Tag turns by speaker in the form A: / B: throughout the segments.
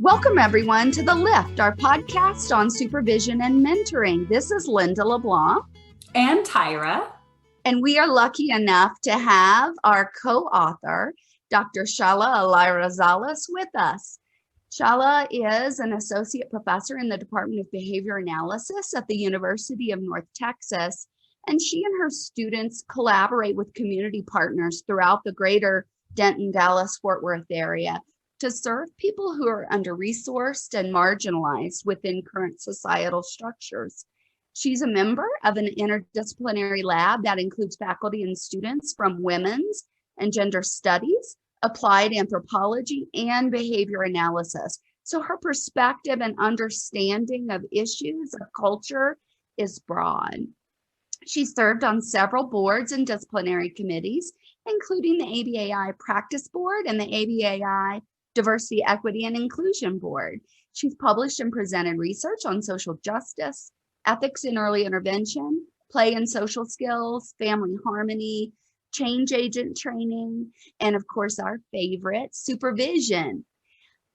A: Welcome, everyone, to The Lift, our podcast on supervision and mentoring. This is Linda LeBlanc.
B: And Tyra.
A: And we are lucky enough to have our co-author, Dr. Shahla Ala'i-Rosales, with us. Shahla is an associate professor in the Department of Behavior Analysis at the University of North Texas, and she and her students collaborate with community partners throughout the greater Denton, Dallas, Fort Worth area to serve people who are under-resourced and marginalized within current societal structures. She's a member of an interdisciplinary lab that includes faculty and students from women's and gender studies, applied anthropology, and behavior analysis. So her perspective and understanding of issues of culture is broad. She served on several boards and disciplinary committees, including the ABAI Practice Board and the ABAI Diversity, Equity, and Inclusion Board. She's published and presented research on social justice, ethics in early intervention, play and social skills, family harmony, change agent training, and of course, our favorite, supervision.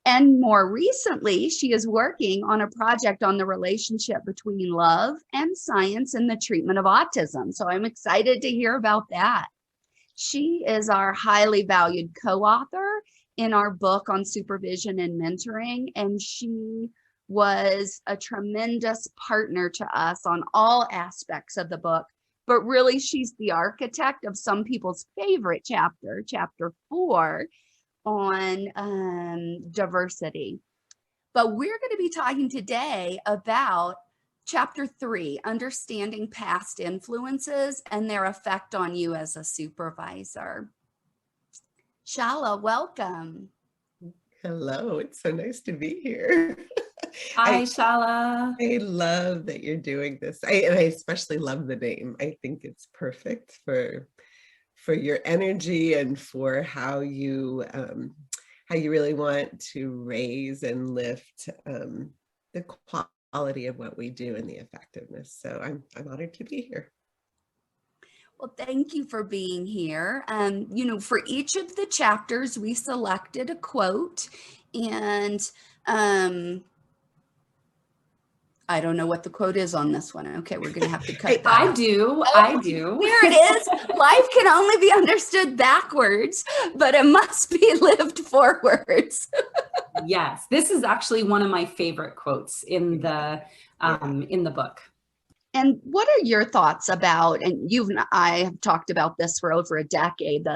A: And more recently, she is working on a project on the relationship between love and science in the treatment of autism. So I'm excited to hear about that. She is our highly valued co-author in our book on supervision and mentoring, and she was a tremendous partner to us on all aspects of the book. But really, she's the architect of some people's favorite chapter, chapter 4, on diversity. But we're going to be talking today about chapter 3, understanding past influences and their effect on you as a supervisor. Shahla, welcome.
C: Hello, it's so nice to be here.
B: Hi, Shahla.
C: I love that you're doing this. I especially love the name. I think it's perfect for your energy and for how you really want to raise and lift the quality of what we do and the effectiveness. So I'm honored to be here.
A: Well, thank you for being here. For each of the chapters, we selected a quote, and I don't know what the quote is on this one. Okay, we're going to have to cut that.
B: I do.
A: There it is. Life can only be understood backwards, but it must be lived forwards.
B: Yes, this is actually one of my favorite quotes in the book.
A: And what are your thoughts about, and you and I have talked about this for over a decade,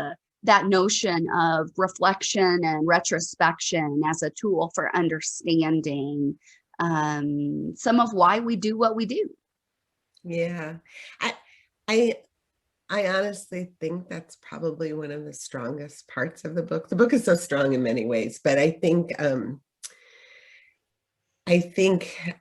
A: that notion of reflection and retrospection as a tool for understanding some of why we do what we do?
C: Yeah, I honestly think that's probably one of the strongest parts of the book. The book is so strong in many ways, but I think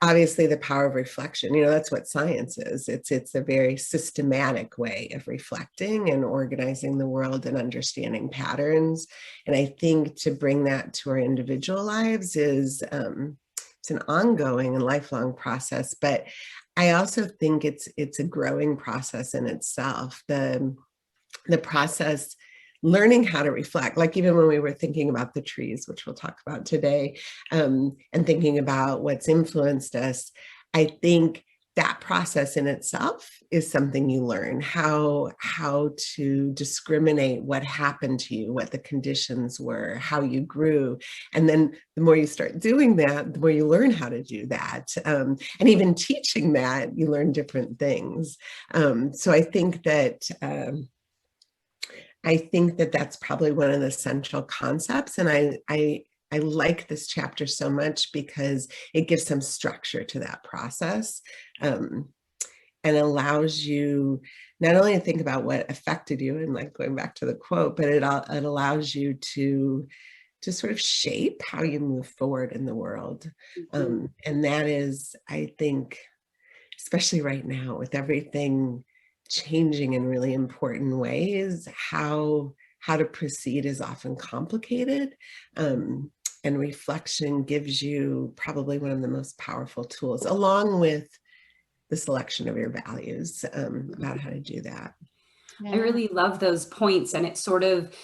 C: obviously the power of reflection, that's what science is. It's a very systematic way of reflecting and organizing the world and understanding patterns. And I think to bring that to our individual lives is it's an ongoing and lifelong process, but I also think it's a growing process in itself. The process, learning how to reflect, like even when we were thinking about the trees, which we'll talk about today, and thinking about what's influenced us, I think that process in itself is something you learn, how to discriminate what happened to you, what the conditions were, how you grew. And then the more you start doing that, the more you learn how to do that. And even teaching that, you learn different things. So I think that that's probably one of the central concepts. And I like this chapter so much because it gives some structure to that process and allows you not only to think about what affected you, and like going back to the quote, but it allows you to sort of shape how you move forward in the world. And that is, I think, especially right now with everything changing in really important ways, how to proceed is often complicated. And reflection gives you probably one of the most powerful tools, along with the selection of your values, about how to do that.
B: I really love those points. And it sort of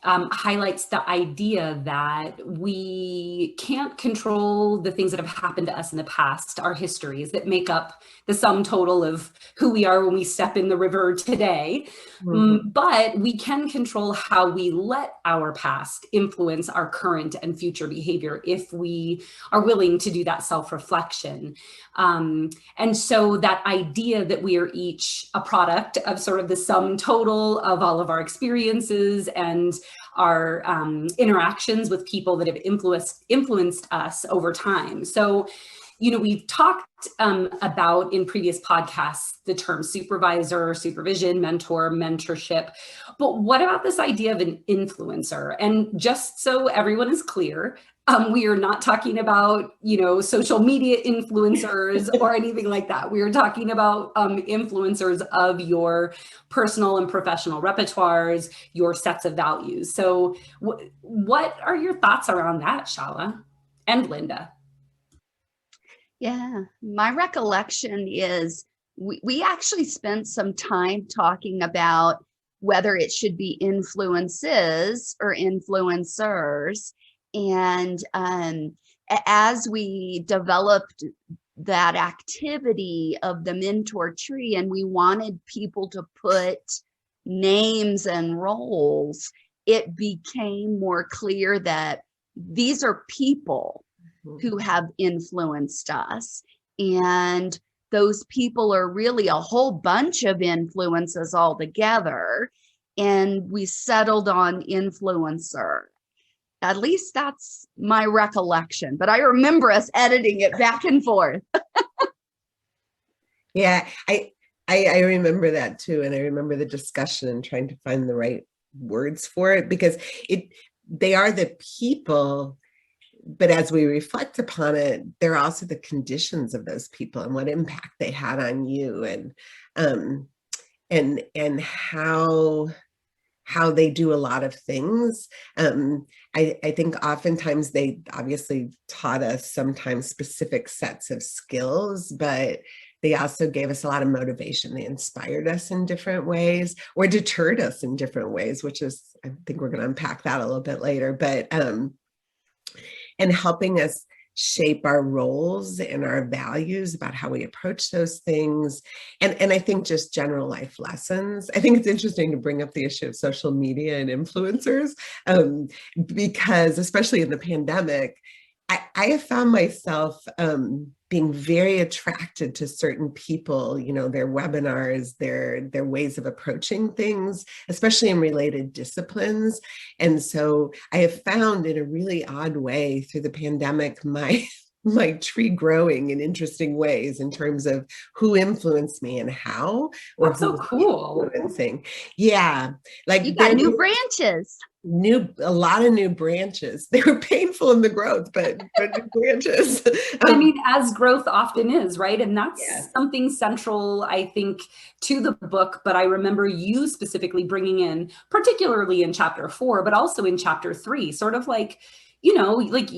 B: highlights the idea that we can't control the things that have happened to us in the past, our histories that make up the sum total of who we are when we step in the river today. But we can control how we let our past influence our current and future behavior if we are willing to do that self-reflection. And so that idea that we are each a product of sort of the sum total of all of our experiences and our interactions with people that have influenced us over time. So, you know, we've talked about in previous podcasts the term supervisor, supervision, mentor, mentorship. But what about this idea of an influencer? And just so everyone is clear, we are not talking about, you know, social media influencers or anything like that. We are talking about influencers of your personal and professional repertoires, your sets of values. So what are your thoughts around that, Shahla and Linda?
A: Yeah, my recollection is we actually spent some time talking about whether it should be influences or influencers. And as we developed that activity of the mentor tree and we wanted people to put names and roles, it became more clear that these are people who have influenced us. And those people are really a whole bunch of influences all together. And we settled on influencer. At least that's my recollection, but I remember us editing it back and forth.
C: Yeah, I remember that too. And I remember the discussion and trying to find the right words for it, because they are the people, but as we reflect upon it, they're also the conditions of those people and what impact they had on you, and how they do a lot of things. I think oftentimes they obviously taught us sometimes specific sets of skills, but they also gave us a lot of motivation. They inspired us in different ways or deterred us in different ways, which is, I think we're going to unpack that a little bit later, but and helping us shape our roles and our values about how we approach those things. And I think just general life lessons. I think it's interesting to bring up the issue of social media and influencers, because especially in the pandemic, I have found myself being very attracted to certain people, you know, their webinars, their ways of approaching things, especially in related disciplines. And so I have found in a really odd way through the pandemic, my tree growing in interesting ways in terms of who influenced me and how.
B: That's so cool.
C: Influencing. Yeah. Like
A: you got new branches.
C: A lot of new branches. They were painful in the growth, but new branches.
B: I mean, as growth often is, right? And that's something central, I think, to the book. But I remember you specifically bringing in, particularly in chapter 4, but also in chapter 3, sort of like, you know, like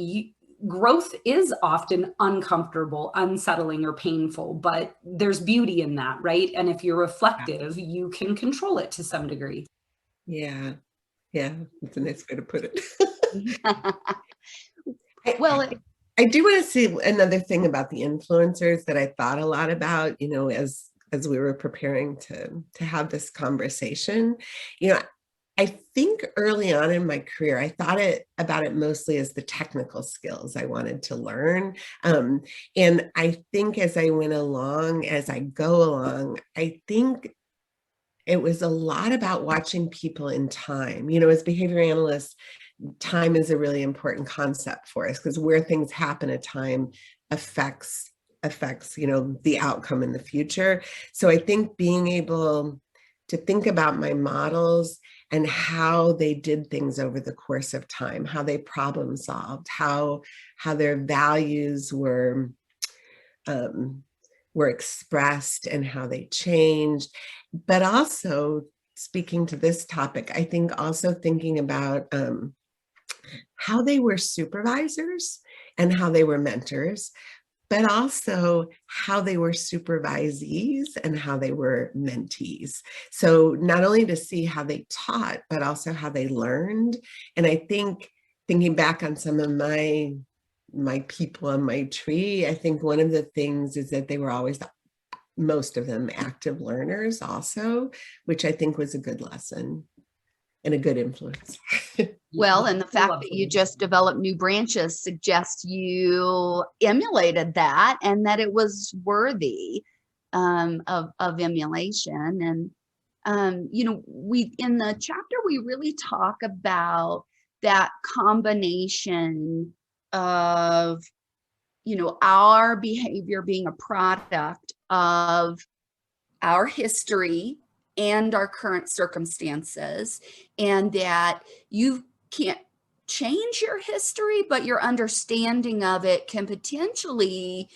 B: growth is often uncomfortable, unsettling, or painful, but there's beauty in that, right? And if you're reflective, you can control it to some degree.
C: Yeah. Yeah, that's a nice way to put it.
A: Well,
C: I do want to say another thing about the influencers that I thought a lot about, you know, as we were preparing to have this conversation. You know, I think early on in my career, I thought about it mostly as the technical skills I wanted to learn. And I think as I went along, as I go along, I think it was a lot about watching people in time. You know, as behavior analysts, time is a really important concept for us because where things happen at time affects, you know, the outcome in the future. So I think being able to think about my models and how they did things over the course of time, how they problem solved, how their values were expressed and how they changed. But also speaking to this topic, I think also thinking about how they were supervisors and how they were mentors, but also how they were supervisees and how they were mentees. So not only to see how they taught, but also how they learned. And I think thinking back on some of my people on my tree, I think one of the things is that they were always, most of them, active learners also, which I think was a good lesson and a good influence.
A: Well, and the fact that you just developed new branches suggests you emulated that and that it was worthy of emulation. And, you know, we, in the chapter, we really talk about that combination of, you know, our behavior being a product of our history and our current circumstances, and that you can't change your history, but your understanding of it can potentially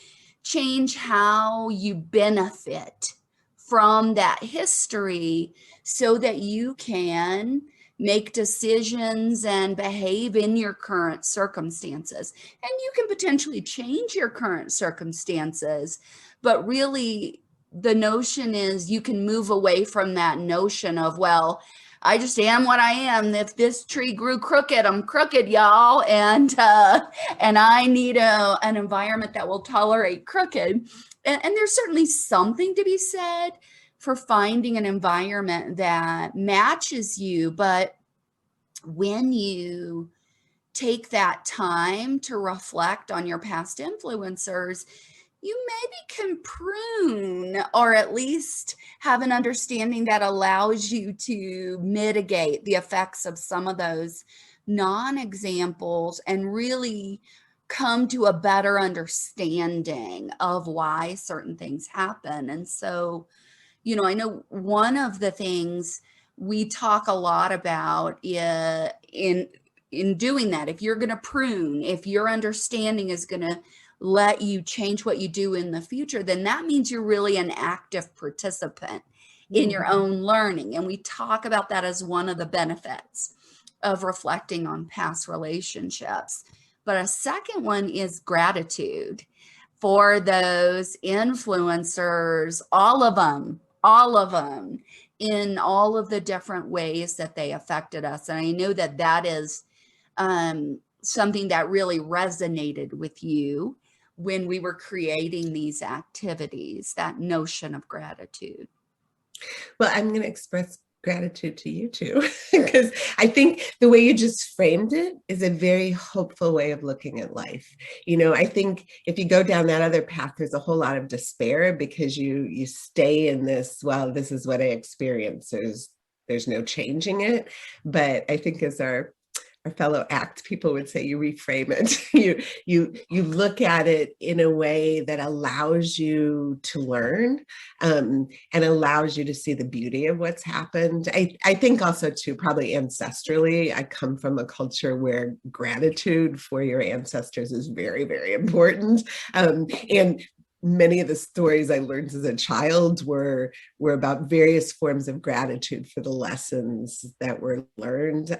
A: change how you benefit from that history so that you can make decisions and behave in your current circumstances. And you can potentially change your current circumstances, but really the notion is you can move away from that notion of, well, I just am what I am. If this tree grew crooked, I'm crooked, y'all. And I need an environment that will tolerate crooked. And there's certainly something to be said for finding an environment that matches you. But when you take that time to reflect on your past influencers, you maybe can prune, or at least have an understanding that allows you to mitigate the effects of some of those non-examples and really come to a better understanding of why certain things happen. And so, you know, I know one of the things we talk a lot about in doing that, if you're going to prune, if your understanding is going to let you change what you do in the future, then that means you're really an active participant in your own learning. And we talk about that as one of the benefits of reflecting on past relationships. But a second one is gratitude for those influencers, all of them, in all of the different ways that they affected us. And I know that that is something that really resonated with you when we were creating these activities, that notion of gratitude.
C: Well, I'm going to express gratitude to you too, because I think the way you just framed it is a very hopeful way of looking at life. You know, I think if you go down that other path, there's a whole lot of despair because you stay in this, well, this is what I experienced. There's no changing it. But I think as our fellow ACT people would say, you reframe it. You look at it in a way that allows you to learn and allows you to see the beauty of what's happened. I think also too, probably ancestrally, I come from a culture where gratitude for your ancestors is very, very important. And many of the stories I learned as a child were about various forms of gratitude for the lessons that were learned.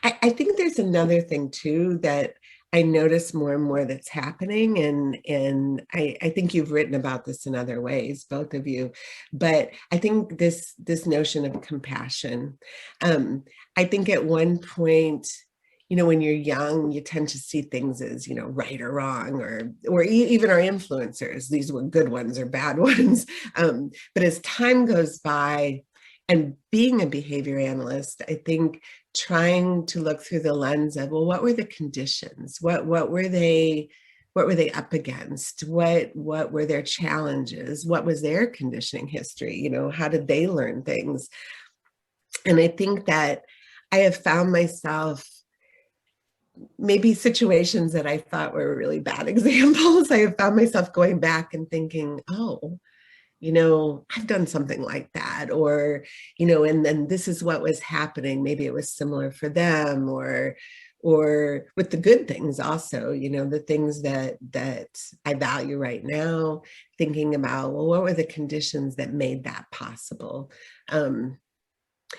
C: I think there's another thing too that I notice more and more that's happening, and I think you've written about this in other ways, both of you, but I think this notion of compassion. I think at one point, you know, when you're young, you tend to see things as, you know, right or wrong, or even our influencers, these were good ones or bad ones. But as time goes by, and being a behavior analyst, I think trying to look through the lens of, well, what were the conditions? What were they up against? What were their challenges? What was their conditioning history? You know, how did they learn things? And I think that I have found myself, maybe situations that I thought were really bad examples, I have found myself going back and thinking, oh, you know, I've done something like that, or, you know, and then this is what was happening. Maybe it was similar for them, or with the good things also, you know, the things that I value right now, thinking about, well, what were the conditions that made that possible? You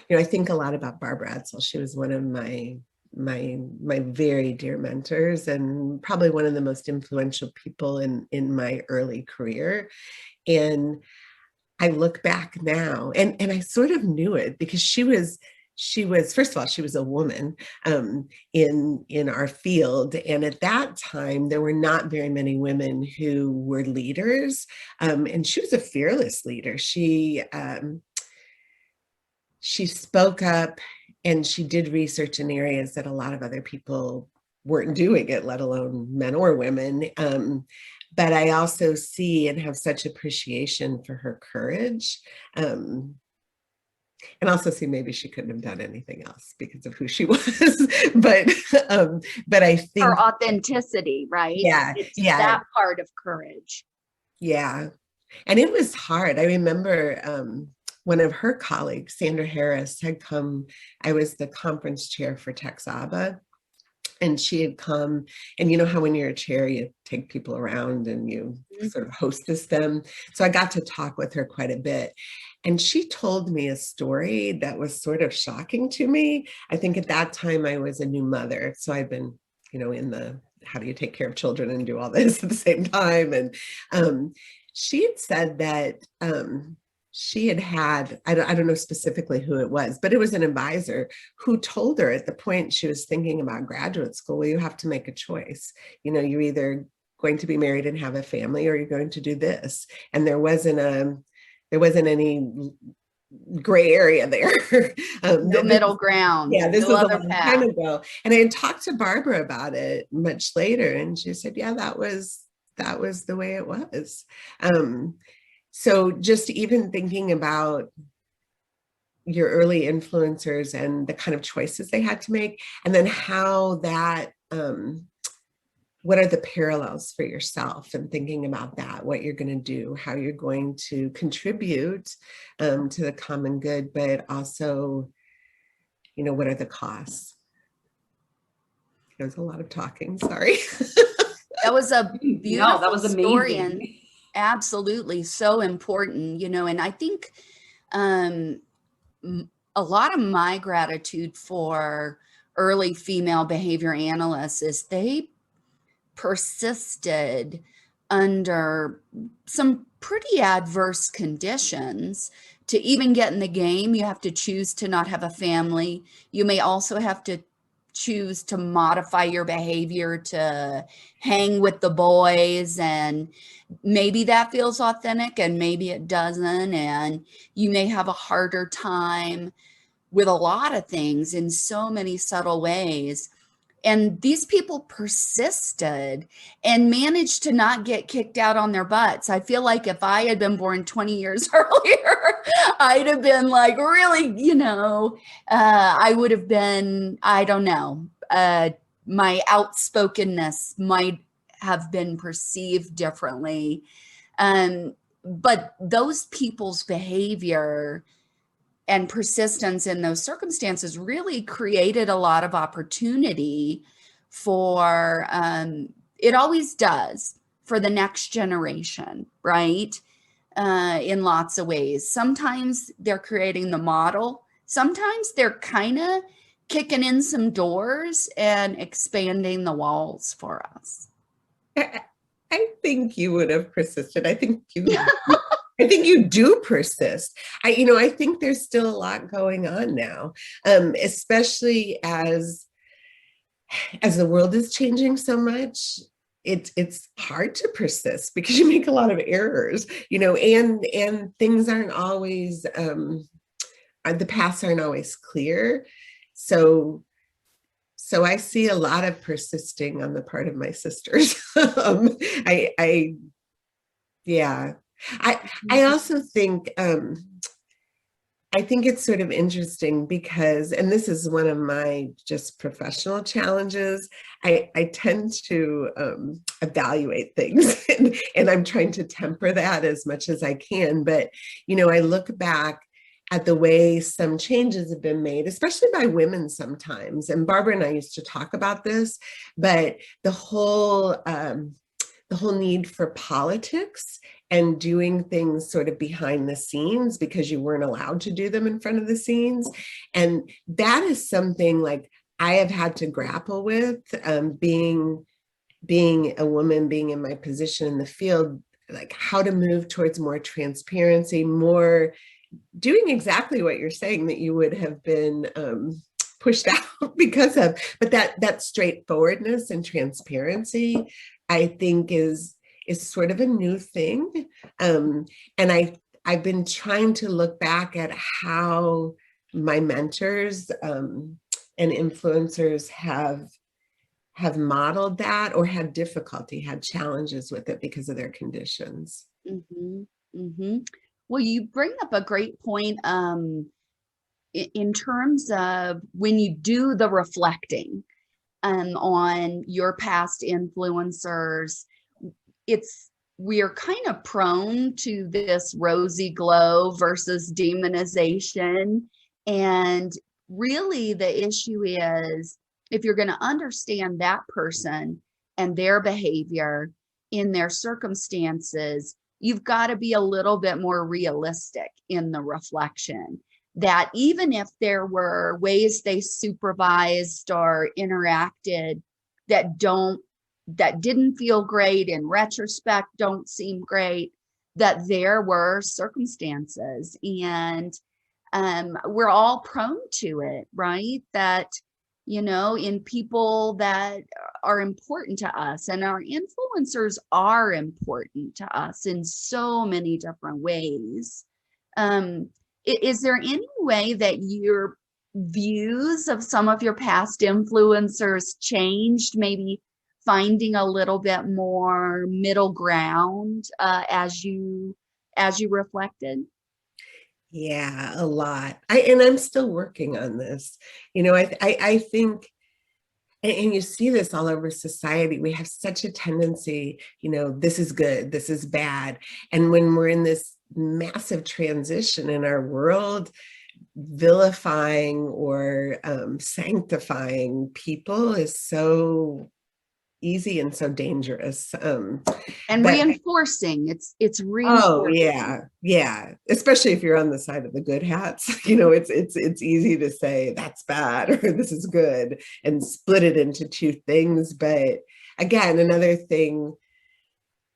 C: know, I think a lot about Barbara Adsel. She was one of my my very dear mentors, and probably one of the most influential people in my early career. And I look back now, and I sort of knew it, because she was, first of all, she was a woman in our field. And at that time, there were not very many women who were leaders. And she was a fearless leader. She spoke up, and she did research in areas that a lot of other people weren't doing it, let alone men or women. But I also see and have such appreciation for her courage. And also see maybe she couldn't have done anything else because of who she was. but I think
A: her authenticity, right?
C: Yeah,
A: it's
C: yeah,
A: that part of courage.
C: Yeah, and it was hard. I remember one of her colleagues, Sandra Harris, had come. I was the conference chair for Texaba. And she had come, and you know how when you're a chair, you take people around and you sort of hostess them. So I got to talk with her quite a bit. And she told me a story that was sort of shocking to me. I think at that time I was a new mother. So I'd been, in the, how do you take care of children and do all this at the same time? And she had said that she had, I don't know specifically who it was, but it was an advisor who told her at the point she was thinking about graduate school, well, you have to make a choice. You're either going to be married and have a family, or you're going to do this. And there wasn't any gray area there.
A: No middle ground.
C: Yeah, this
A: no
C: was a
A: other
C: long
A: path.
C: time ago. And I had talked to Barbara about it much later, and she said, yeah, that was the way it was. So just even thinking about your early influencers and the kind of choices they had to make, and then how that, what are the parallels for yourself, and thinking about that, what you're going to do, how you're going to contribute to the common good, but also, what are the costs? There's a lot of talking, sorry.
A: That was a beautiful
B: that was amazing.
A: story, and absolutely so important, and I think a lot of my gratitude for early female behavior analysts is they persisted under some pretty adverse conditions to even get in the game. You have to choose to not have a family. You may also have to choose to modify your behavior to hang with the boys, and maybe that feels authentic and maybe it doesn't, and you may have a harder time with a lot of things in so many subtle ways. And these people persisted and managed to not get kicked out on their butts. I feel like if I had been born 20 years earlier, I'd have been like, really, I would have been, I don't know, my outspokenness might have been perceived differently. But those people's behavior and persistence in those circumstances really created a lot of opportunity for, it always does, for the next generation, right? In lots of ways. Sometimes they're creating the model. Sometimes they're kind of kicking in some doors and expanding the walls for us.
C: I think you would have persisted. I think you do persist. I think there's still a lot going on now, especially as the world is changing so much. It's hard to persist because you make a lot of errors, and things aren't always, the paths aren't always clear. So I see a lot of persisting on the part of my sisters. I also think, I think it's sort of interesting because, and this is one of my just professional challenges, I tend to evaluate things and I'm trying to temper that as much as I can. But, I look back at the way some changes have been made, especially by women sometimes. And Barbara and I used to talk about this, but the whole need for politics and doing things sort of behind the scenes because you weren't allowed to do them in front of the scenes. And that is something like I have had to grapple with, being a woman, being in my position in the field, like how to move towards more transparency, more doing exactly what you're saying that you would have been pushed out because of, but that straightforwardness and transparency, I think is sort of a new thing. And I've been trying to look back at how my mentors and influencers have modeled that, or had difficulty, had challenges with it because of their conditions.
A: Mm-hmm. Mm-hmm. Well, you bring up a great point in terms of when you do the reflecting on your past influencers. We are kind of prone to this rosy glow versus demonization. And really the issue is, if you're going to understand that person and their behavior in their circumstances, you've got to be a little bit more realistic in the reflection, that even if there were ways they supervised or interacted that didn't feel great in retrospect, don't seem great, that there were circumstances, and we're all prone to it, right? That, in people that are important to us, and our influencers are important to us in so many different ways. Is there any way that your views of some of your past influencers changed, maybe finding a little bit more middle ground as you reflected?
C: Yeah, a lot. And I'm still working on this. I think, and you see this all over society, we have such a tendency, this is good, this is bad. And when we're in this massive transition in our world, vilifying or sanctifying people is so easy and so dangerous.
A: And reinforcing, it's
C: reinforcing. Yeah. Especially if you're on the side of the good hats, it's easy to say that's bad or this is good and split it into two things. But again, another thing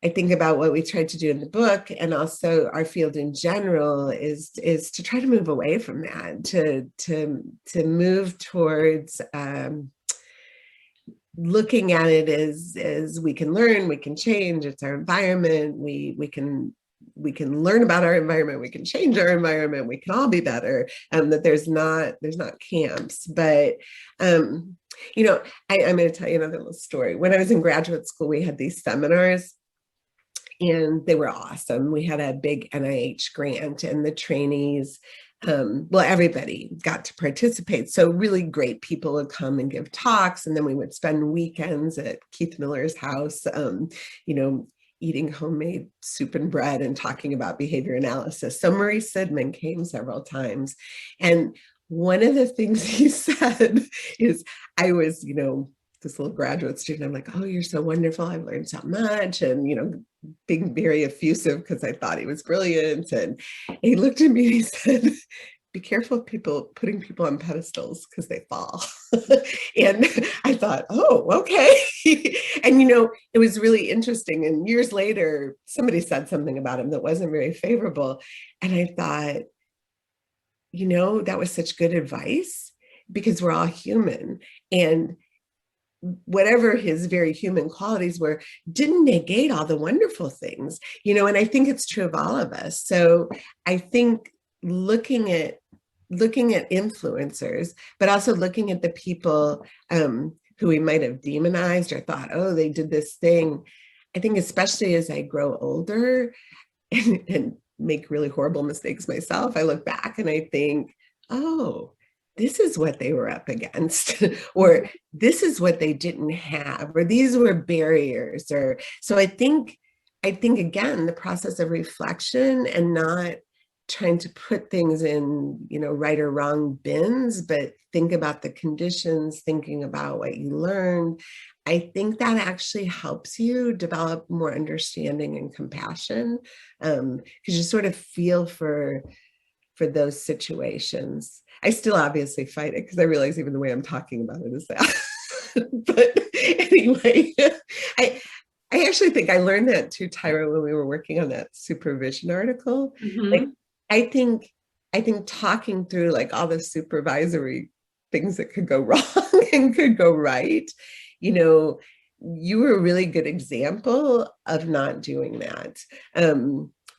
C: I think about what we tried to do in the book, and also our field in general, is to try to move away from that, to move towards looking at it as we can learn, we can change, it's our environment, we can learn about our environment, we can change our environment, we can all be better, that there's not camps. But I'm going to tell you another little story. When I was in graduate school, we had these seminars, and they were awesome. We had a big NIH grant, and the trainees, everybody got to participate. So really great people would come and give talks, and then we would spend weekends at Keith Miller's house, eating homemade soup and bread and talking about behavior analysis. So Marie Sidman came several times. And one of the things he said is, I was, this little graduate student, I'm like, oh, you're so wonderful, I've learned so much, and being very effusive because I thought he was brilliant. And he looked at me and he said, be careful of putting people on pedestals because they fall. And I thought, oh, okay. And it was really interesting. And years later, somebody said something about him that wasn't very favorable. And I thought, that was such good advice, because we're all human. And whatever his very human qualities were, didn't negate all the wonderful things, and I think it's true of all of us. So I think looking at influencers, but also looking at the people who we might have demonized or thought, oh, they did this thing. I think especially as I grow older and make really horrible mistakes myself, I look back and I think, oh, this is what they were up against, or this is what they didn't have, or these were barriers. Or so I think again, the process of reflection and not trying to put things in, right or wrong bins, but think about the conditions, thinking about what you learned. I think that actually helps you develop more understanding and compassion, because you sort of feel for for those situations. I still obviously fight it because I realize even the way I'm talking about it is that. But anyway, I actually think I learned that too, Tyra, when we were working on that supervision article. Like, I think talking through like all the supervisory things that could go wrong and could go right, you were a really good example of not doing that,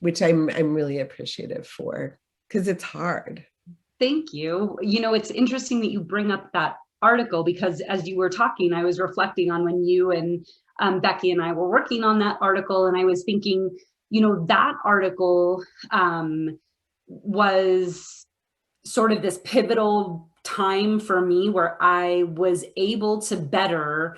C: which I'm really appreciative for, because it's hard.
B: Thank you. It's interesting that you bring up that article, because as you were talking, I was reflecting on when you and Becky and I were working on that article, and I was thinking, that article was sort of this pivotal time for me where I was able to better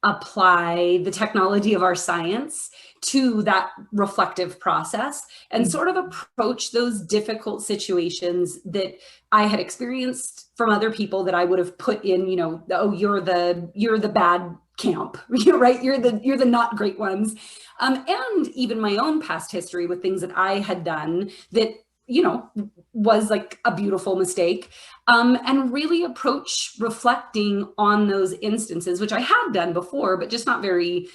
B: apply the technology of our science to that reflective process and sort of approach those difficult situations that I had experienced from other people that I would have put in, oh, you're the bad camp, right? You're the not great ones. And even my own past history with things that I had done that, was like a beautiful mistake, and really approach reflecting on those instances, which I had done before, but just not very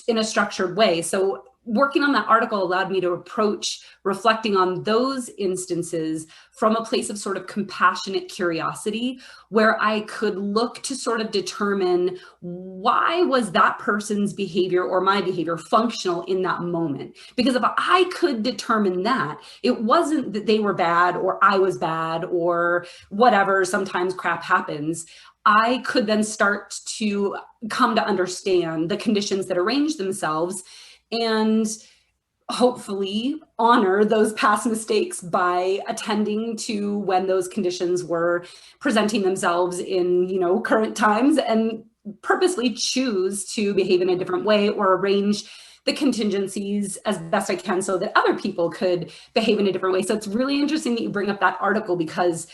B: in a structured way. So working on that article allowed me to approach reflecting on those instances from a place of sort of compassionate curiosity, where I could look to sort of determine, why was that person's behavior or my behavior functional in that moment? Because if I could determine that, it wasn't that they were bad or I was bad or whatever, sometimes crap happens. I could then start to come to understand the conditions that arrange themselves and hopefully honor those past mistakes by attending to when those conditions were presenting themselves in, current times, and purposely choose to behave in a different way or arrange the contingencies as best I can so that other people could behave in a different way. So it's really interesting that you bring up that article, because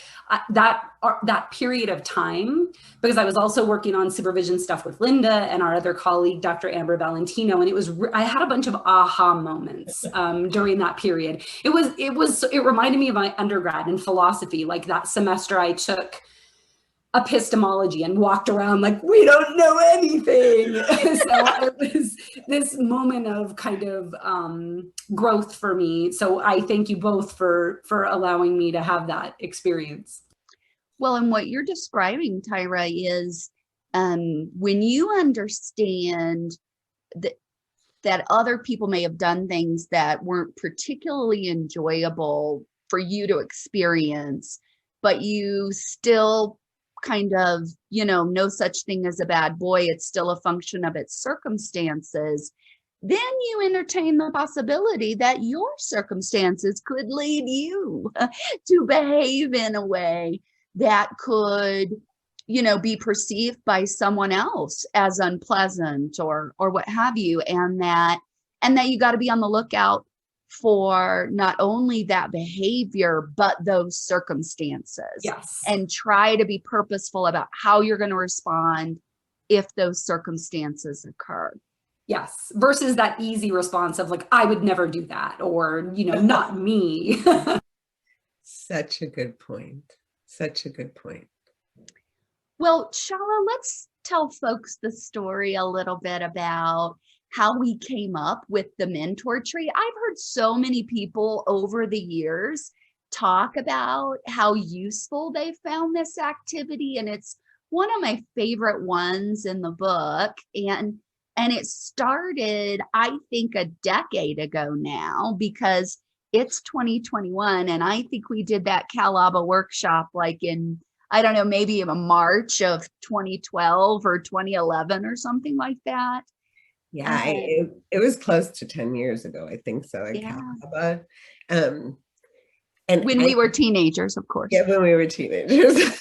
B: that period of time, because I was also working on supervision stuff with Linda and our other colleague, Dr. Amber Valentino, and I had a bunch of aha moments during that period. It reminded me of my undergrad in philosophy, like that semester I took epistemology and walked around like, we don't know anything. So it was this moment of kind of growth for me. So I thank you both for allowing me to have that experience.
A: Well, and what you're describing, Tyra, is when you understand that other people may have done things that weren't particularly enjoyable for you to experience, but you still kind of, no such thing as a bad boy, it's still a function of its circumstances, then you entertain the possibility that your circumstances could lead you to behave in a way that could, be perceived by someone else as unpleasant or what have you, and that you got to be on the lookout for not only that behavior, but those circumstances.
B: Yes.
A: And try to be purposeful about how you're going to respond if those circumstances occur.
B: Yes. Versus that easy response of like, I would never do that, or, not me.
C: Such a good point. Such a good point.
A: Well, Shahla, let's tell folks the story a little bit about how we came up with the mentor tree. I've heard so many people over the years talk about how useful they found this activity, and it's one of my favorite ones in the book. And it started, I think, a decade ago now, because it's 2021, and I think we did that CalABA workshop like in, I don't know, maybe in March of 2012 or 2011 or something like that.
C: Yeah, it was close to 10 years ago, I think so, at CalABA. And
A: when we were teenagers, of course.
C: Yeah, when we were teenagers.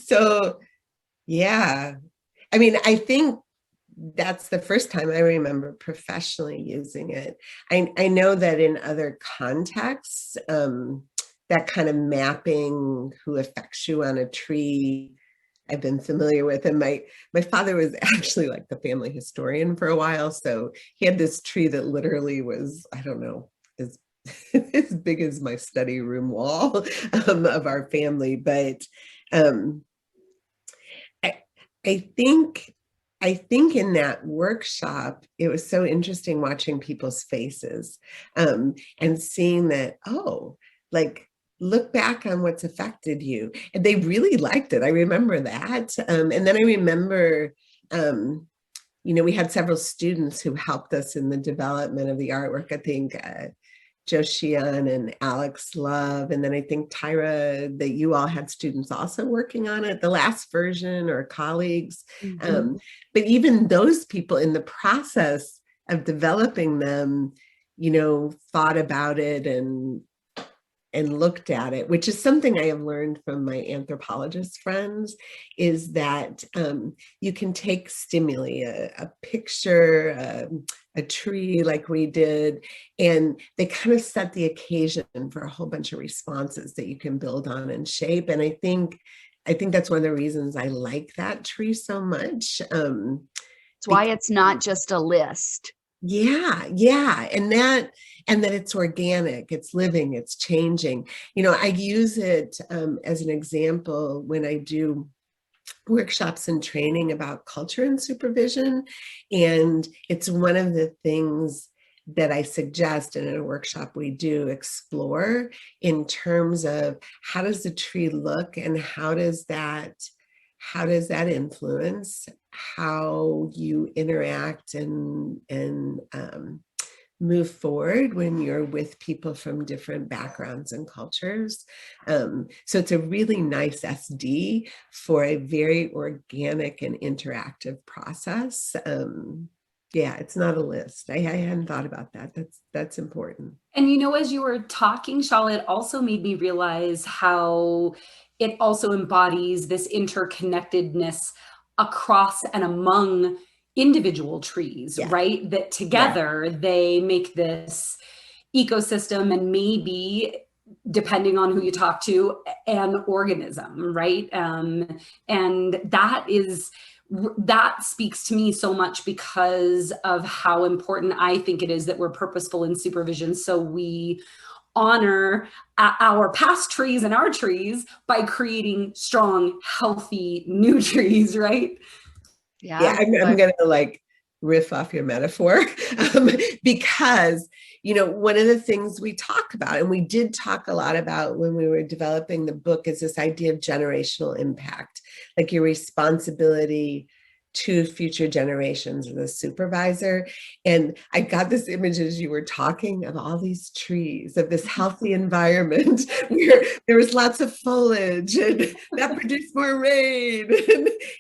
C: So, yeah. I mean, I think that's the first time I remember professionally using it. I know that in other contexts, that kind of mapping who affects you on a tree, I've been familiar with. And my father was actually like the family historian for a while. So he had this tree that literally was, I don't know, as as big as my study room wall of our family. But I think in that workshop, it was so interesting watching people's faces and seeing that, oh, like, look back on what's affected you. And they really liked it. I remember that. And then I remember, we had several students who helped us in the development of the artwork. I think Joshian and Alex Love. And then I think Tyra, that you all had students also working on it, the last version, or colleagues.
A: Mm-hmm.
C: But even those people in the process of developing them, thought about it and looked at it, which is something I have learned from my anthropologist friends, is that you can take stimuli, a picture, a tree like we did, and they kind of set the occasion for a whole bunch of responses that you can build on and shape. And I think that's one of the reasons I like that tree so much.
A: It's why it's not just a list.
C: Yeah. And that it's organic, it's living, it's changing. I use it as an example when I do workshops and training about culture and supervision. And it's one of the things that I suggest, and in a workshop we do explore, in terms of how does the tree look, and how does that influence how you interact and move forward when you're with people from different backgrounds and cultures. So it's a really nice SD for a very organic and interactive process. Yeah, it's not a list. I hadn't thought about that. That's important.
B: And as you were talking, Shahla, it also made me realize how it also embodies this interconnectedness across and among individual trees, right? That together they make this ecosystem, and maybe, depending on who you talk to, an organism, right? And that speaks to me so much because of how important I think it is that we're purposeful in supervision, so we honor our past trees and our trees by creating strong, healthy new trees, right?
A: Yeah,
C: I'm going to riff off your metaphor because, one of the things we talk about, and we did talk a lot about when we were developing the book, is this idea of generational impact, like your responsibility to future generations as a supervisor. And I got this image as you were talking of all these trees, of this healthy environment where there was lots of foliage and that produced more rain,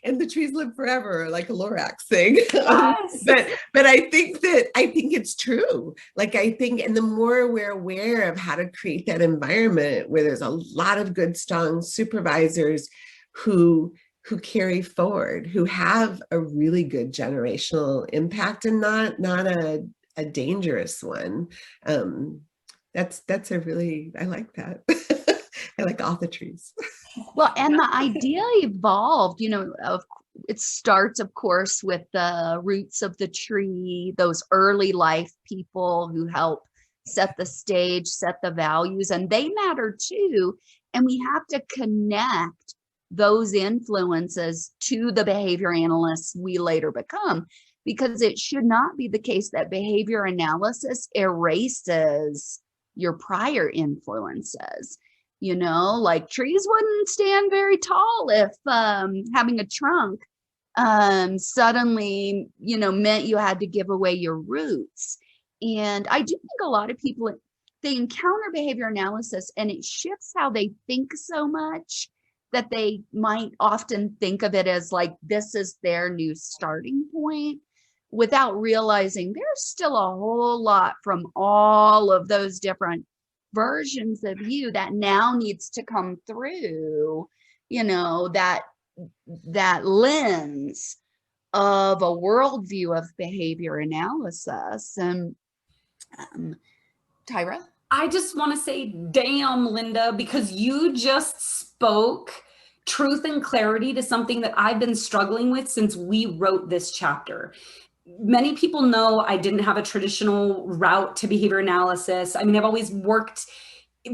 C: and the trees live forever, like a Lorax thing.
B: Yes.
C: But I think it's true. And the more we're aware of how to create that environment where there's a lot of good, strong supervisors who carry forward, who have a really good generational impact, and not a dangerous one. That's a really, I like that. I like all the trees.
A: Well, and the idea evolved, it starts, of course, with the roots of the tree, those early life people who help set the stage, set the values, and they matter too. And we have to connect those influences to the behavior analysts we later become, because it should not be the case that behavior analysis erases your prior influences. Like trees wouldn't stand very tall if having a trunk suddenly, meant you had to give away your roots. And I do think a lot of people, they encounter behavior analysis and it shifts how they think so much that they might often think of it as like, this is their new starting point, without realizing there's still a whole lot from all of those different versions of you that now needs to come through, that lens of a worldview of behavior analysis. And Tyra?
B: I just want to say, damn, Linda, because you just spoke truth and clarity to something that I've been struggling with since we wrote this chapter. many people know I didn't have a traditional route to behavior analysis. I mean, I've always worked,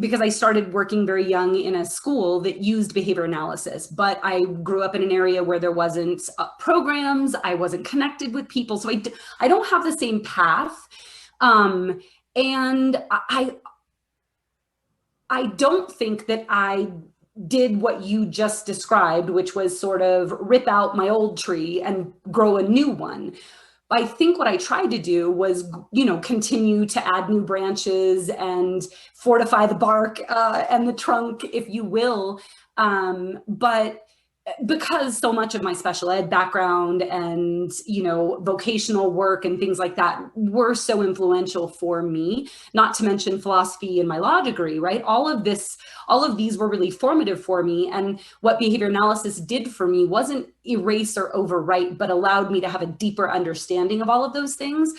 B: because I started working very young in a school that used behavior analysis, but I grew up in an area where there wasn't programs, I wasn't connected with people, so I don't have the same path. And I don't think that I did what you just described, which was sort of rip out my old tree and grow a new one. I think what I tried to do was, continue to add new branches and fortify the bark and the trunk, if you will. But because so much of my special ed background and, vocational work and things like that were so influential for me, not to mention philosophy and my law degree, right? All of these were really formative for me. And what behavior analysis did for me wasn't erase or overwrite, but allowed me to have a deeper understanding of all of those things.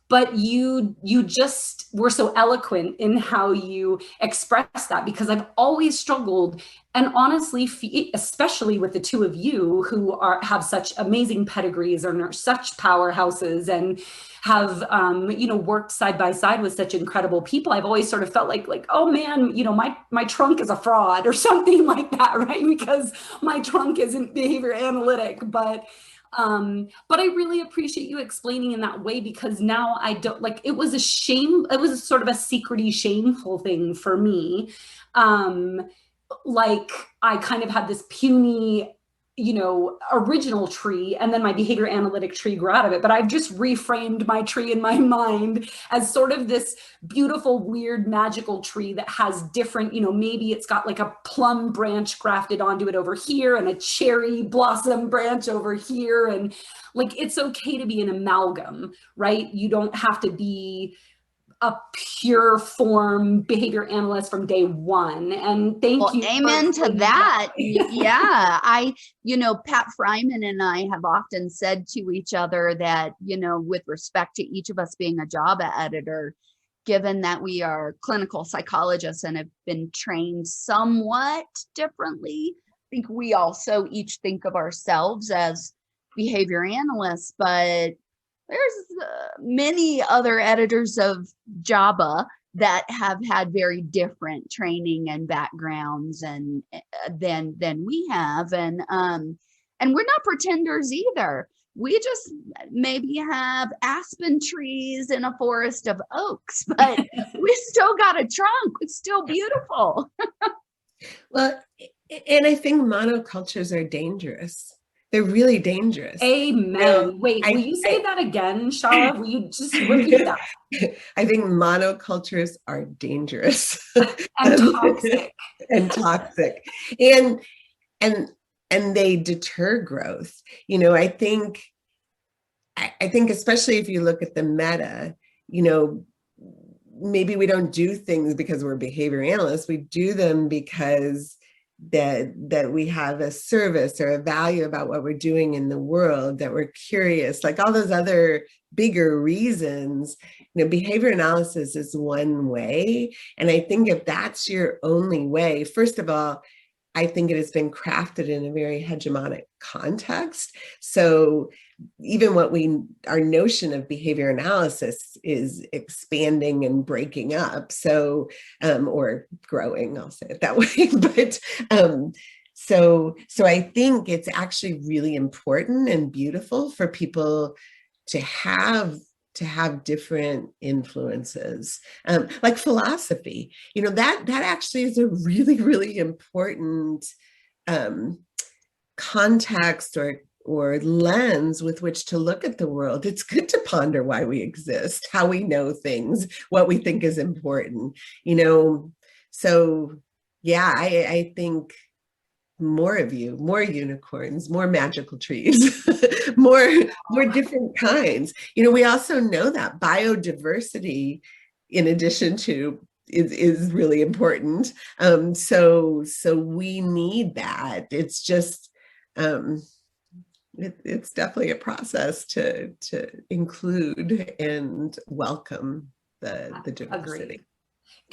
B: But you just were so eloquent in how you express that, because I've always struggled, and honestly, especially with the two of you who have such amazing pedigrees and are such powerhouses and have worked side by side with such incredible people, I've always sort of felt like, oh man, my trunk is a fraud or something like that, right? Because my trunk isn't behavior analytic, but I really appreciate you explaining in that way, because now I don't, it was sort of a secrety, shameful thing for me. I kind of had this puny, original tree, and then my behavior analytic tree grew out of it. But I've just reframed my tree in my mind as sort of this beautiful, weird, magical tree that has different, maybe it's got like a plum branch grafted onto it over here and a cherry blossom branch over here. And it's okay to be an amalgam, right? You don't have to be a pure form behavior analyst from day one. And thank you.
A: Amen to that. Yeah. Pat Fryman and I have often said to each other that, with respect to each of us being a job editor, given that we are clinical psychologists and have been trained somewhat differently, I think we also each think of ourselves as behavior analysts, but there's many other editors of JABA that have had very different training and backgrounds and than we have, and we're not pretenders either. We just maybe have aspen trees in a forest of oaks, but we still got a trunk. It's still beautiful.
C: Well, and I think monocultures are dangerous. They're really dangerous.
B: Amen. Wait, will you say that again, Shahla? Will you just repeat that?
C: I think monocultures are dangerous.
B: And toxic.
C: And toxic. And they deter growth. I think especially if you look at the meta, maybe we don't do things because we're behavior analysts. We do them because that we have a service or a value about what we're doing in the world, that we're curious, like all those other bigger reasons. Behavior analysis is one way. And I think if that's your only way, first of all, I think it has been crafted in a very hegemonic context. So even our notion of behavior analysis is expanding and breaking up. So, or growing, I'll say it that way. But so I think it's actually really important and beautiful for people to have different influences, like philosophy. That actually is a really, really important context or lens with which to look at the world. It's good to ponder why we exist, how we know things, what we think is important. So yeah, I think more of you, more unicorns, more magical trees, more different kinds. We also know that biodiversity, in addition to, is really important. So we need that. It's just, it's definitely a process to include and welcome the diversity.
B: Agreed.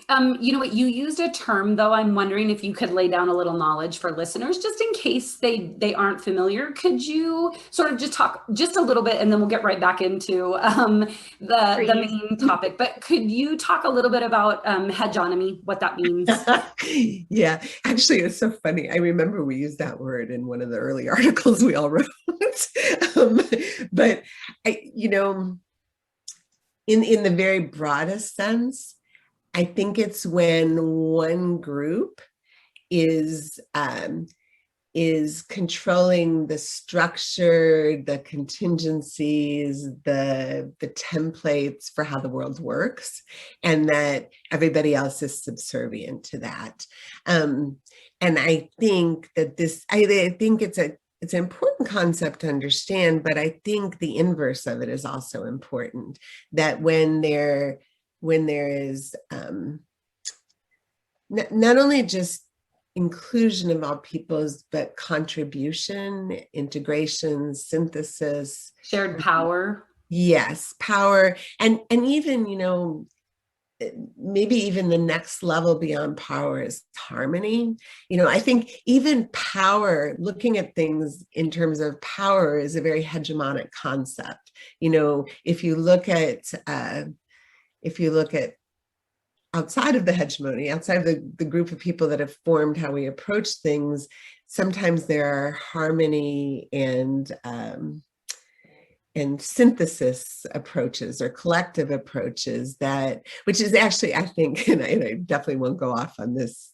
B: You know what, you used a term though, I'm wondering if you could lay down a little knowledge for listeners, just in case they aren't familiar. Could you sort of just talk just a little bit, and then we'll get right back into the main topic, but could you talk a little bit about hegenomy, what that means?
C: Yeah, actually, it's so funny. I remember we used that word in one of the early articles we all wrote. But in the very broadest sense, I think it's when one group is controlling the structure, the contingencies, the templates for how the world works, and that everybody else is subservient to that. And I think that I think it's an important concept to understand, but I think the inverse of it is also important. That when there is not only just inclusion of all peoples, but contribution, integration, synthesis,
B: shared power.
C: Yes, power, and even maybe even the next level beyond power is harmony. I think even power, looking at things in terms of power, is a very hegemonic concept. If you look at outside of the hegemony, outside of the group of people that have formed how we approach things, sometimes there are harmony and synthesis approaches or collective approaches which is actually, I think, and I definitely won't go off on this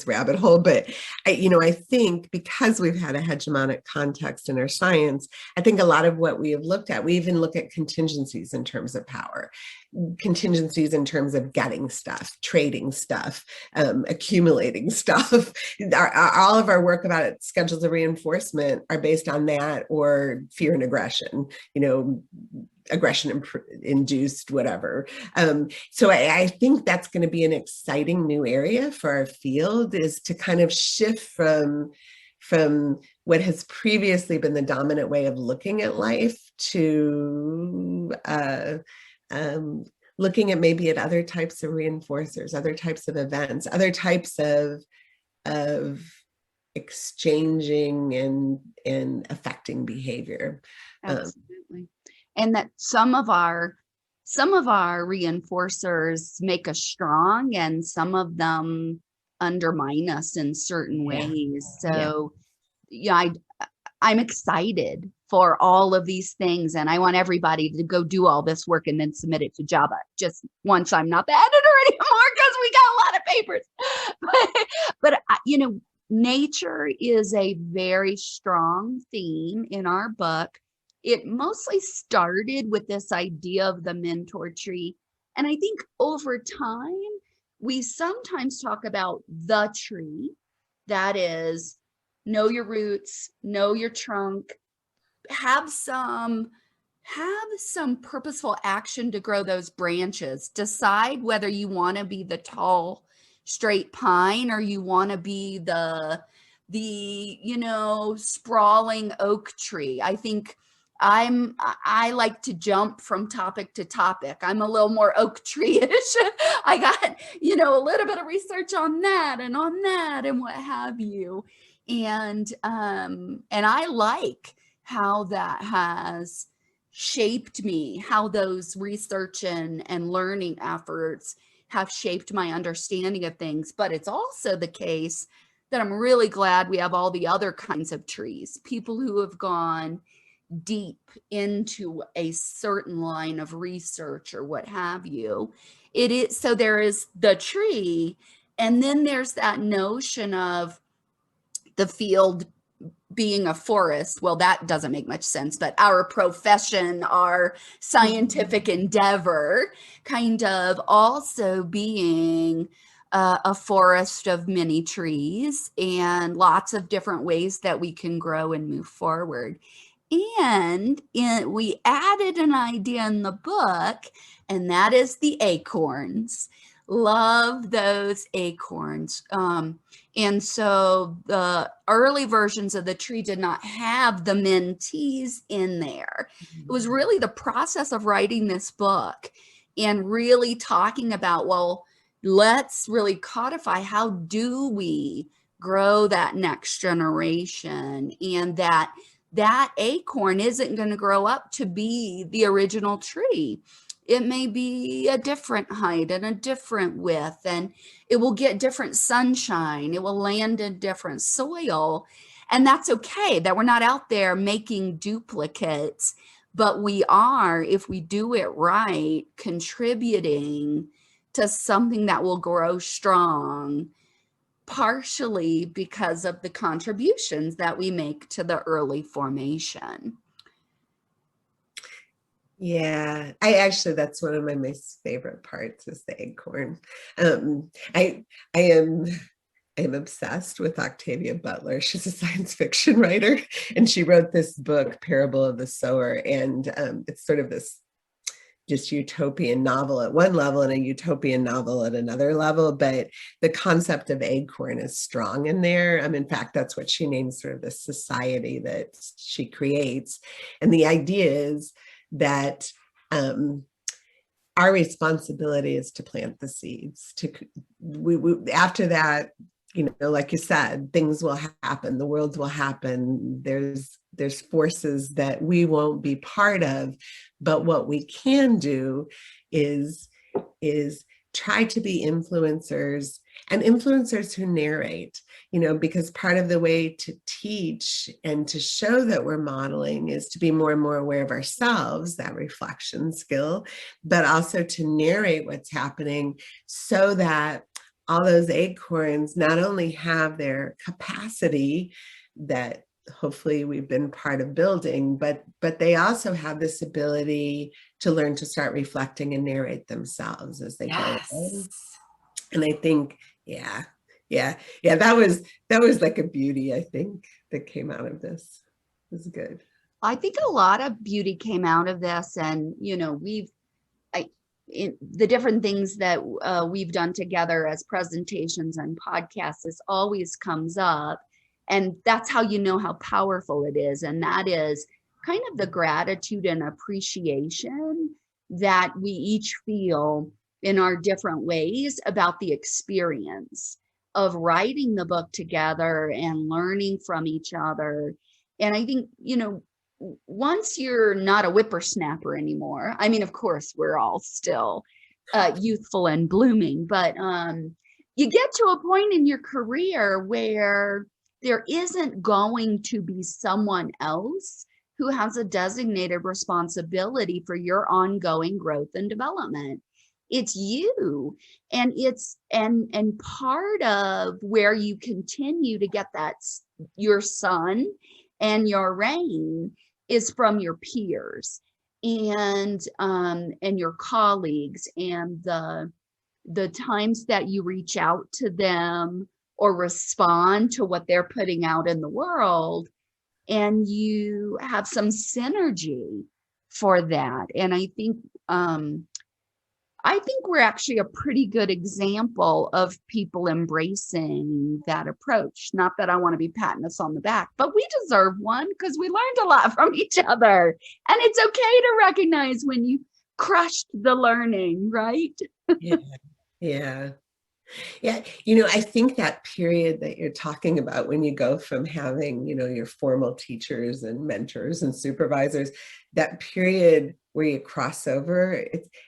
C: rabbit hole, but I think because we've had a hegemonic context in our science, I think a lot of what we have looked at, we even look at contingencies in terms of power, contingencies in terms of getting stuff, trading stuff, accumulating stuff. All of our work about schedules of reinforcement are based on that, or fear and aggression, aggression induced, whatever. So I think that's going to be an exciting new area for our field, is to kind of shift from what has previously been the dominant way of looking at life to looking at maybe at other types of reinforcers, other types of events, other types of exchanging and affecting behavior.
A: Absolutely. And that some of our reinforcers make us strong, and some of them undermine us in certain ways. So I'm excited for all of these things, and I want everybody to go do all this work and then submit it to Java just once I'm not the editor anymore, because we got a lot of papers. But nature is a very strong theme in our book. It mostly started with this idea of the mentor tree. And I think over time, we sometimes talk about the tree. That is, know your roots, know your trunk, have some purposeful action to grow those branches. Decide whether you want to be the tall, straight pine, or you want to be the sprawling oak tree. I think I like to jump from topic to topic. I'm a little more oak tree-ish. I got, a little bit of research on that and what have you. And I like how that has shaped me, how those research and learning efforts have shaped my understanding of things. But it's also the case that I'm really glad we have all the other kinds of trees, people who have gone deep into a certain line of research or what have you. So there is the tree, and then there's that notion of the field being a forest. Well, that doesn't make much sense, but our profession, our scientific endeavor, kind of also being a forest of many trees and lots of different ways that we can grow and move forward. And we added an idea in the book, and that is the acorns. Love those acorns. And so the early versions of the tree did not have the mentees in there. It was really the process of writing this book and really talking about, well, let's really codify, how do we grow that next generation, and that acorn isn't going to grow up to be the original tree. It may be a different height and a different width, and it will get different sunshine. It will land in different soil. And that's okay, that we're not out there making duplicates, but we are, if we do it right, contributing to something that will grow strong, partially because of the contributions that we make to the early formation.
C: Yeah, that's one of my most favorite parts, is the acorn. I am obsessed with Octavia Butler. She's a science fiction writer, and she wrote this book, Parable of the Sower, and it's sort of this just utopian novel at one level and a utopian novel at another level, but the concept of acorn is strong in there. In fact, that's what she names sort of the society that she creates. And the idea is that our responsibility is to plant the seeds. After that, like you said, things will happen, the world will happen. There's forces that we won't be part of, but what we can do is try to be influencers, and influencers who narrate, because part of the way to teach and to show that we're modeling is to be more and more aware of ourselves, that reflection skill, but also to narrate what's happening, so that all those acorns not only have their capacity that hopefully we've been part of building, but they also have this ability to learn to start reflecting and narrate themselves as they go on. And I think, yeah, that was like a beauty, I think, that came out of this. It was good.
A: I think a lot of beauty came out of this, and the different things that we've done together as presentations and podcasts, this always comes up, and that's how you know how powerful it is. And that is kind of the gratitude and appreciation that we each feel in our different ways about the experience of writing the book together and learning from each other. And I think, once you're not a whippersnapper anymore, of course, we're all still youthful and blooming, but you get to a point in your career where there isn't going to be someone else who has a designated responsibility for your ongoing growth and development. It's you. And and part of where you continue to get that, your sun and your rain, is from your peers and your colleagues, and the times that you reach out to them or respond to what they're putting out in the world, and you have some synergy for that. And I think we're actually a pretty good example of people embracing that approach. Not that I want to be patting us on the back, but we deserve one, because we learned a lot from each other. And it's okay to recognize when you crushed the learning, right?
C: Yeah. I think that period that you're talking about, when you go from having, your formal teachers and mentors and supervisors, that period where you cross over,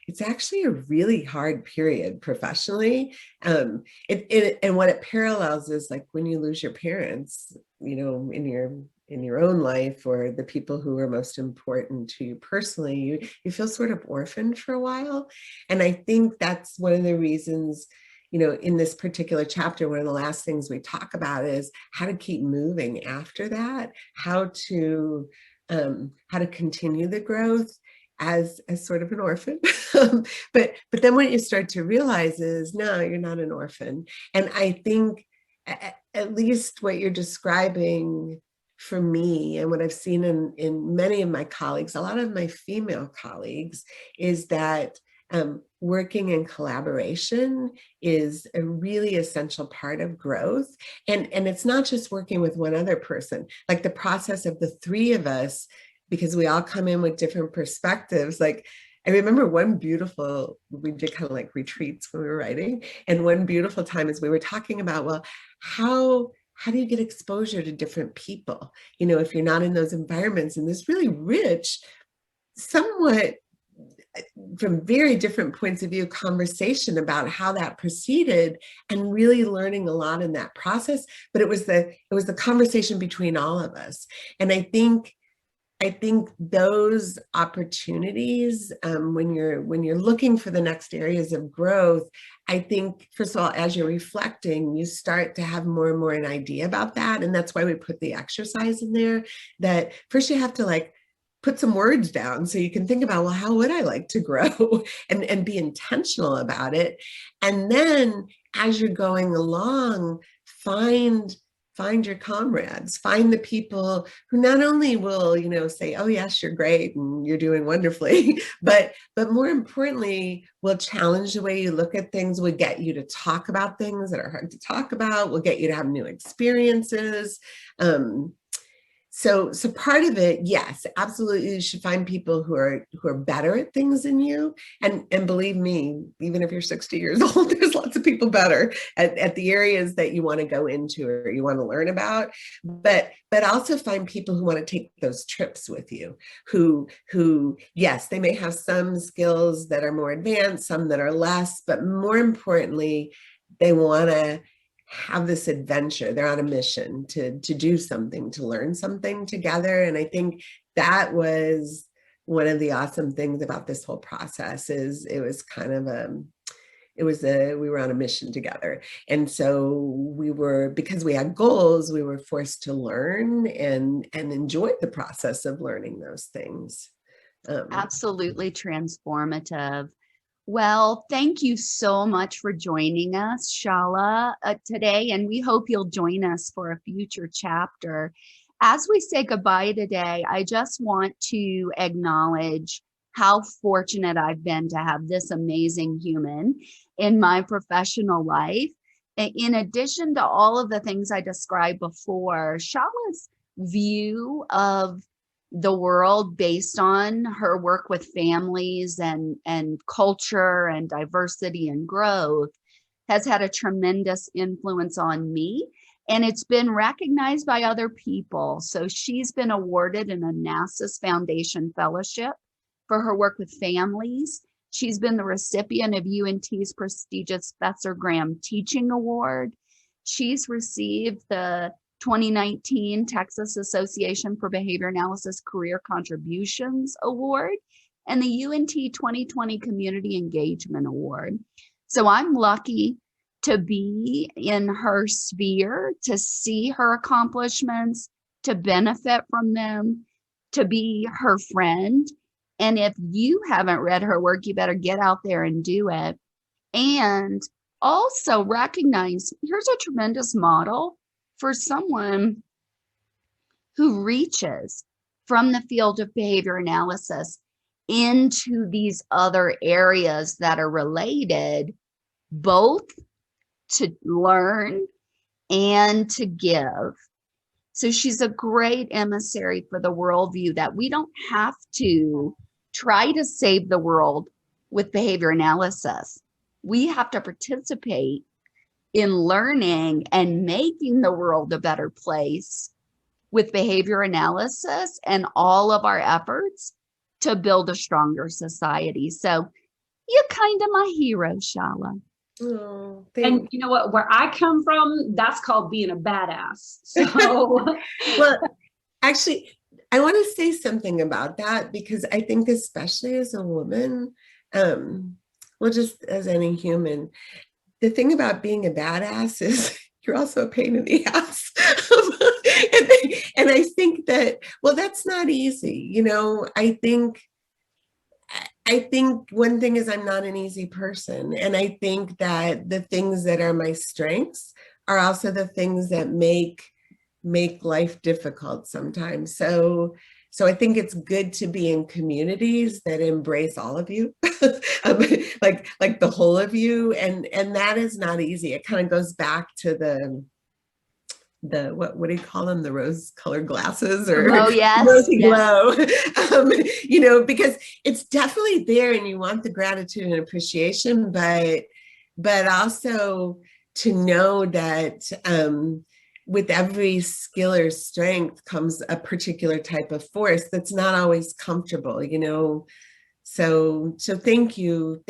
C: it's actually a really hard period professionally. And what it parallels is like when you lose your parents, in your own life, or the people who are most important to you personally, you feel sort of orphaned for a while. And I think that's one of the reasons, in this particular chapter, one of the last things we talk about is how to keep moving after that, how to continue the growth as sort of an orphan. But then what you start to realize is, no, you're not an orphan. And I think at least what you're describing for me, and what I've seen in many of my colleagues, a lot of my female colleagues, is that working in collaboration is a really essential part of growth. And it's not just working with one other person, like the process of the three of us, because we all come in with different perspectives. Like I remember we did kind of like retreats when we were writing. And one beautiful time is we were talking about, well, how do you get exposure to different people? You know, if you're not in those environments, and this really rich, somewhat from very different points of view conversation about how that proceeded, and really learning a lot in that process. But it was the conversation between all of us. And I think those opportunities, when you're looking for the next areas of growth, I think, first of all, as you're reflecting, you start to have more and more an idea about that. And that's why we put the exercise in there, that first you have to like put some words down so you can think about, well, how would I like to grow and be intentional about it. And then as you're going along, find your comrades, find the people who not only will, you know, say, oh yes, you're great and you're doing wonderfully, but more importantly, will challenge the way you look at things, will get you to talk about things that are hard to talk about, will get you to have new experiences. So part of it, yes, absolutely, you should find people who are better at things than you. And believe me, even if you're 60 years old, there's lots of people better at the areas that you want to go into or you want to learn about. But also find people who want to take those trips with you, who yes, they may have some skills that are more advanced, some that are less, but more importantly, they want to have this adventure. They're on a mission to do something, to learn something together. And I think that was one of the awesome things about this whole process, is it was kind of we were on a mission together. And so because we had goals, we were forced to learn and enjoy the process of learning those things.
A: Absolutely transformative. Well, thank you so much for joining us, Shahla, today, and we hope you'll join us for a future chapter. As we say goodbye today, I just want to acknowledge how fortunate I've been to have this amazing human in my professional life. In addition to all of the things I described before, Shahla's view of the world based on her work with families and culture and diversity and growth has had a tremendous influence on me, and it's been recognized by other people. So she's been awarded an Onassis Foundation Fellowship for her work with families. She's been the recipient of UNT's prestigious Fetzer Graham Teaching Award. She's received the 2019 Texas Association for Behavior Analysis Career Contributions Award and the UNT 2020 Community Engagement Award. So I'm lucky to be in her sphere, to see her accomplishments, to benefit from them, to be her friend. And if you haven't read her work, you better get out there and do it. And also recognize, here's a tremendous model for someone who reaches from the field of behavior analysis into these other areas that are related, both to learn and to give. So she's a great emissary for the worldview that we don't have to try to save the world with behavior analysis. We have to participate in learning and making the world a better place with behavior analysis and all of our efforts to build a stronger society. So you're kind of my hero, Shahla.
C: Oh,
B: and you know what, where I come from, that's called being a badass. So
C: well, actually, I want to say something about that, because I think especially as a woman, well, just as any human, the thing about being a badass is you're also a pain in the ass. And I think that, well, that's not easy. You know, I think one thing is I'm not an easy person. And I think that the things that are my strengths are also the things that make life difficult sometimes. So I think it's good to be in communities that embrace all of you, like the whole of you. And that is not easy. It kind of goes back to what do you call them? The rose-colored glasses, or
A: oh yes,
C: rosy
A: yes.
C: glow. Because it's definitely there, and you want the gratitude and appreciation, but also to know that with every skill or strength comes a particular type of force that's not always comfortable, So thank you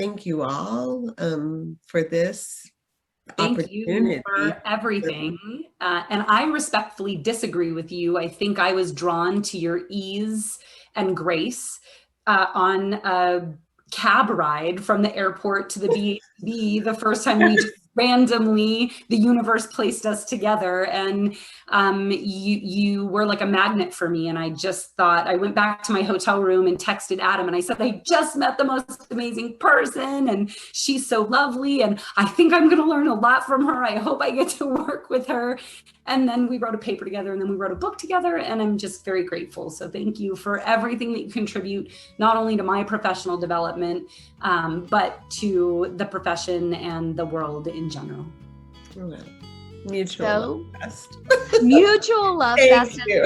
C: all for this
B: Thank you
C: opportunity.
B: for everything. And I respectfully disagree with you. I think I was drawn to your ease and grace on a cab ride from the airport to the BHB the first time we just randomly, the universe placed us together, and you were like a magnet for me. And I just thought, I went back to my hotel room and texted Adam and I said, I just met the most amazing person and she's so lovely and I think I'm going to learn a lot from her. I hope I get to work with her. And then we wrote a paper together, and then we wrote a book together, and I'm just very grateful. So thank you for everything that you contribute, not only to my professional development, but to the profession and the world in general.
C: Well, mutual love fest.
A: Mutual love
C: Thank
A: fest.
C: you.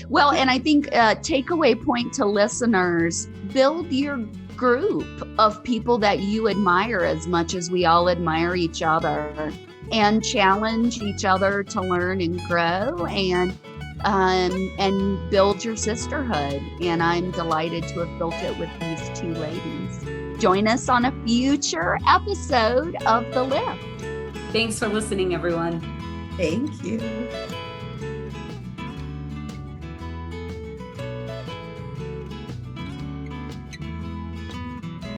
A: Well, and I think takeaway point to listeners, build your group of people that you admire as much as we all admire each other, and challenge each other to learn and grow, and build your sisterhood. And I'm delighted to have built it with these two ladies. Join us on a future episode of The Lift.
B: Thanks for listening, everyone.
C: Thank you.